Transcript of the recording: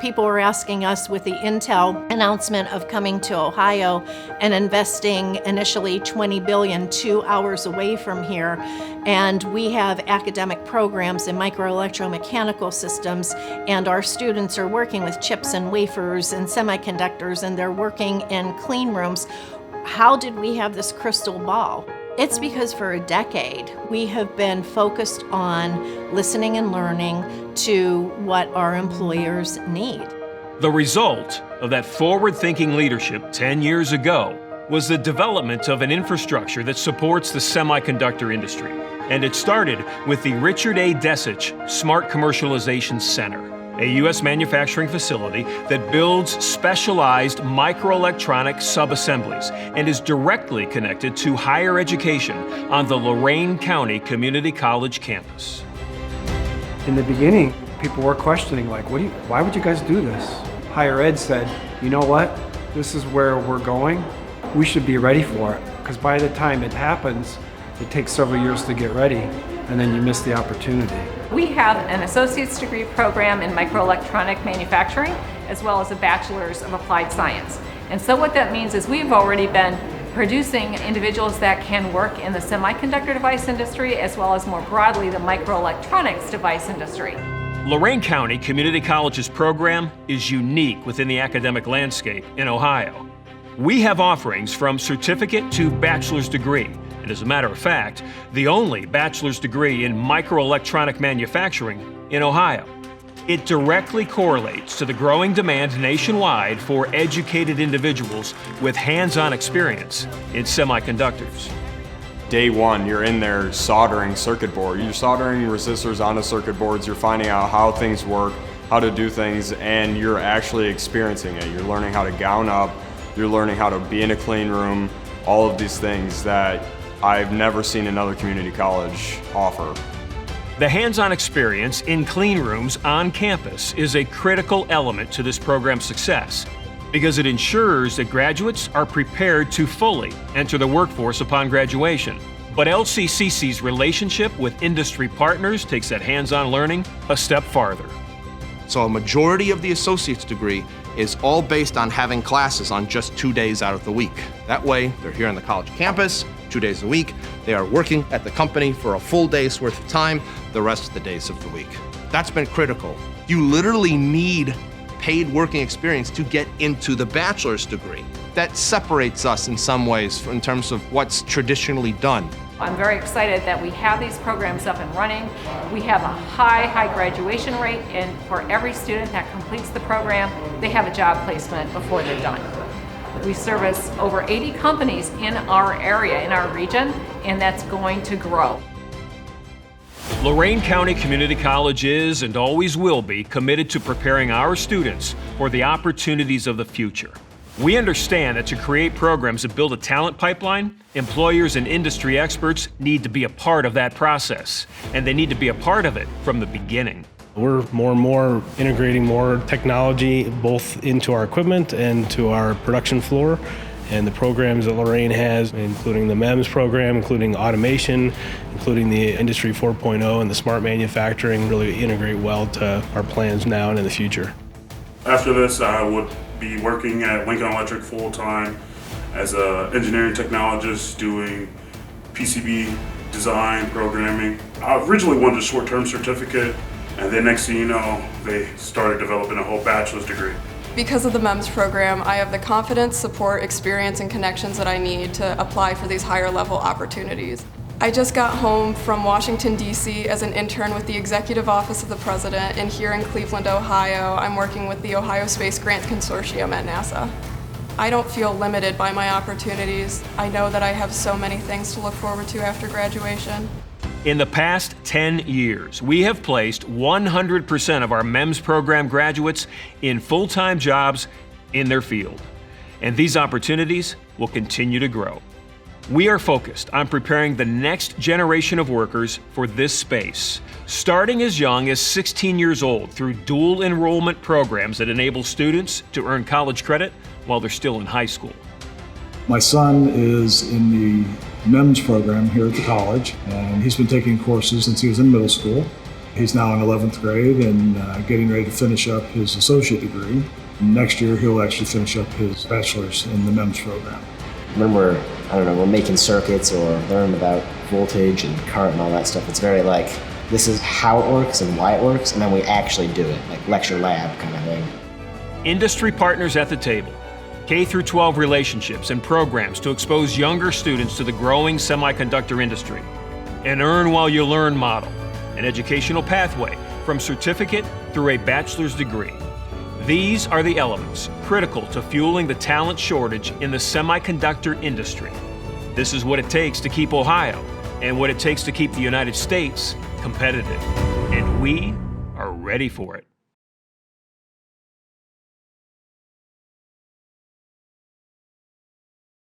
People were asking us with the Intel announcement of coming to Ohio and investing initially $20 billion 2 hours away from here. And we have academic programs in microelectromechanical systems, and our students are working with chips and wafers and semiconductors, and they're working in clean rooms. How did we have this crystal ball? It's because for a decade, we have been focused on listening and learning to what our employers need. The result of that forward-thinking leadership 10 years ago was the development of an infrastructure that supports the semiconductor industry. And it started with the Richard A. Desich Smart Commercialization Center, a U.S. manufacturing facility that builds specialized microelectronic subassemblies and is directly connected to higher education on the Lorain County Community College campus. In the beginning, people were questioning, like, why would you guys do this? Higher ed said, you know what? This is where we're going. We should be ready for it, because by the time it happens, it takes several years to get ready, and then you miss the opportunity. We have an associate's degree program in microelectronic manufacturing, as well as a bachelor's of applied science. And so what that means is we've already been producing individuals that can work in the semiconductor device industry, as well as more broadly the microelectronics device industry. Lorain County Community College's program is unique within the academic landscape in Ohio. We have offerings from certificate to bachelor's degree, and as a matter of fact, the only bachelor's degree in microelectronic manufacturing in Ohio. It directly correlates to the growing demand nationwide for educated individuals with hands-on experience in semiconductors. Day one, you're in there soldering circuit board. You're soldering resistors onto circuit boards, you're finding out how things work, how to do things, and you're actually experiencing it. You're learning how to gown up, you're learning how to be in a clean room, all of these things that I've never seen another community college offer. The hands-on experience in clean rooms on campus is a critical element to this program's success because it ensures that graduates are prepared to fully enter the workforce upon graduation. But LCCC's relationship with industry partners takes that hands-on learning a step farther. So a majority of the associate's degree is all based on having classes on just 2 days out of the week. That way, they're here on the college campus 2 days a week. They are working at the company for a full day's worth of time the rest of the days of the week. That's been critical. You literally need paid working experience to get into the bachelor's degree. That separates us in some ways in terms of what's traditionally done. I'm very excited that we have these programs up and running. We have a high graduation rate, and for every student that completes the program, they have a job placement before they're done. We service over 80 companies in our area, in our region, and that's going to grow. Lorain County Community College is and always will be committed to preparing our students for the opportunities of the future. We understand that to create programs that build a talent pipeline, employers and industry experts need to be a part of that process, and they need to be a part of it from the beginning. We're more and more integrating more technology both into our equipment and to our production floor. And the programs that Lorain has, including the MEMS program, including automation, including the Industry 4.0 and the smart manufacturing, really integrate well to our plans now and in the future. After this, I would be working at Lincoln Electric full-time as an engineering technologist doing PCB design, programming. I originally wanted a short-term certificate, and then next thing you know, they started developing a whole bachelor's degree. Because of the MEMS program, I have the confidence, support, experience, and connections that I need to apply for these higher level opportunities. I just got home from Washington, D.C. as an intern with the Executive Office of the President, and here in Cleveland, Ohio, I'm working with the Ohio Space Grant Consortium at NASA. I don't feel limited by my opportunities. I know that I have so many things to look forward to after graduation. In the past 10 years, we have placed 100% of our MEMS program graduates in full-time jobs in their field. And these opportunities will continue to grow. We are focused on preparing the next generation of workers for this space, starting as young as 16 years old through dual enrollment programs that enable students to earn college credit while they're still in high school. My son is in the MEMS program here at the college, and he's been taking courses since he was in middle school. He's now in 11th grade and getting ready to finish up his associate degree. Next year, he'll actually finish up his bachelor's in the MEMS program. When we're making circuits or learning about voltage and current and all that stuff, it's very like, this is how it works and why it works, and then we actually do it, like lecture lab kind of thing. Industry partners at the table, K-12 relationships and programs to expose younger students to the growing semiconductor industry, an earn while you learn model, an educational pathway from certificate through a bachelor's degree. These are the elements critical to fueling the talent shortage in the semiconductor industry. This is what it takes to keep Ohio and what it takes to keep the United States competitive. And we are ready for it.